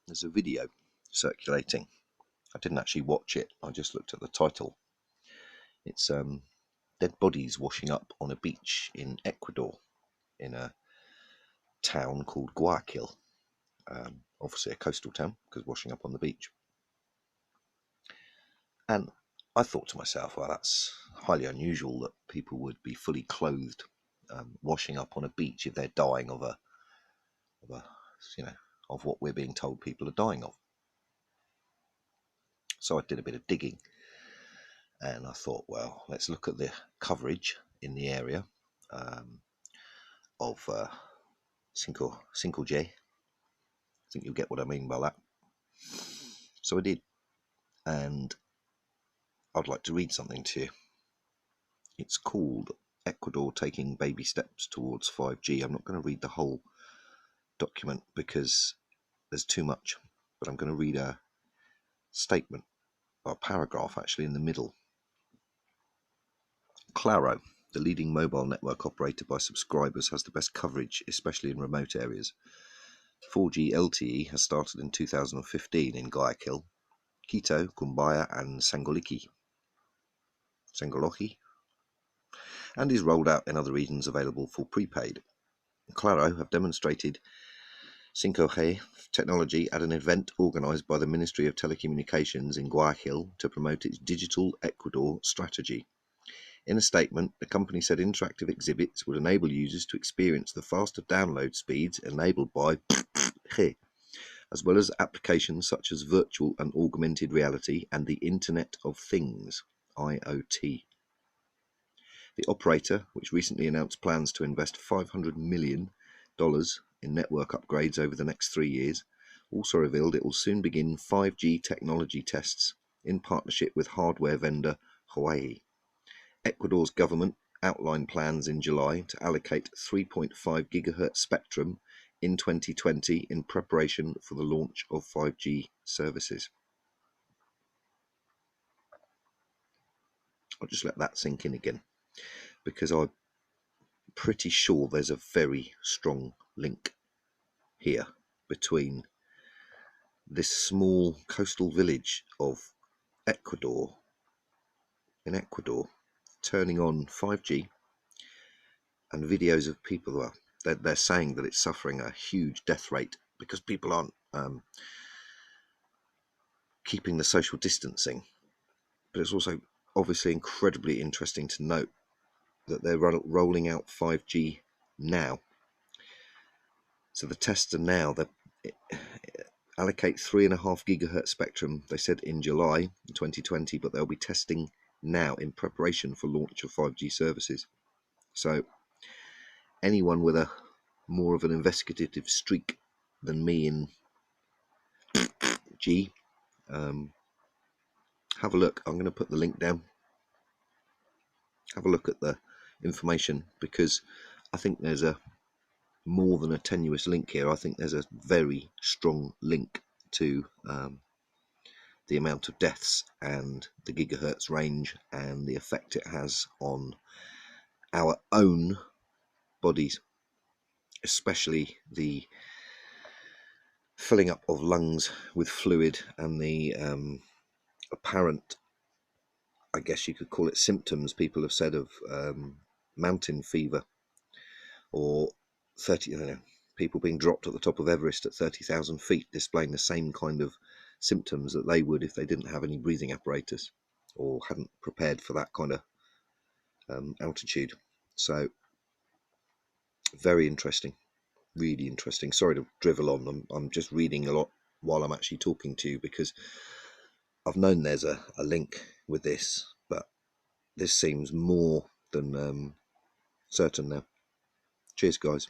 there's a video circulating. I didn't actually watch it, I just looked at the title. It's dead bodies washing up on a beach in Ecuador, in a town called Guayaquil. Obviously a coastal town, because washing up on the beach. And I thought to myself, well, that's highly unusual that people would be fully clothed washing up on a beach if they're dying of of what we're being told people are dying of. So I did a bit of digging, and I thought, well, let's look at the coverage in the area of Foive-G. I think you'll get what I mean by that. So I did, and I'd like to read something to you. It's called Ecuador Taking Baby Steps Towards 5G. I'm not going to read the whole document because there's too much, but I'm going to read a statement, or a paragraph actually, in the middle. Claro, the leading mobile network operator by subscribers, has the best coverage, especially in remote areas. 4G LTE has started in 2015 in Guayaquil, Quito, Cumbaya and Sangoloqui, and is rolled out in other regions available for prepaid. Claro have demonstrated 5G technology at an event organised by the Ministry of Telecommunications in Guayaquil to promote its Digital Ecuador strategy. In a statement, the company said interactive exhibits would enable users to experience the faster download speeds enabled by Foive-G, as well as applications such as virtual and augmented reality and the Internet of Things, IoT. The operator, which recently announced plans to invest $500 million in network upgrades over the next 3 years, also revealed it will soon begin 5G technology tests in partnership with hardware vendor Huawei. Ecuador's government outlined plans in July to allocate 3.5 GHz spectrum in 2020 in preparation for the launch of 5G services. I'll just let that sink in again, because I'm pretty sure there's a very strong link here between this small coastal village of Ecuador, in Ecuador, turning on 5G, and videos of people. Well, they're saying that it's suffering a huge death rate because people aren't keeping the social distancing. But it's also obviously incredibly interesting to note that they're rolling out 5G now. So the tests are now. They allocate 3.5 GHz spectrum, they said, in July 2020, but they'll be testing now in preparation for launch of 5G services. So anyone with a more of an investigative streak than me in G, have a look. I'm going to put the link down. Have a look at the information, because I think there's a more than a tenuous link here. I think there's a very strong link to the amount of deaths and the gigahertz range and the effect it has on our own bodies, especially the filling up of lungs with fluid and the apparent, I guess you could call it, symptoms people have said of mountain fever, or people being dropped at the top of Everest at 30,000 feet displaying the same kind of symptoms that they would if they didn't have any breathing apparatus or hadn't prepared for that kind of altitude. So very interesting, really interesting. Sorry to drivel on. I'm just reading a lot while I'm actually talking to you, because I've known there's a link with this, but this seems more than certain now. Cheers, guys.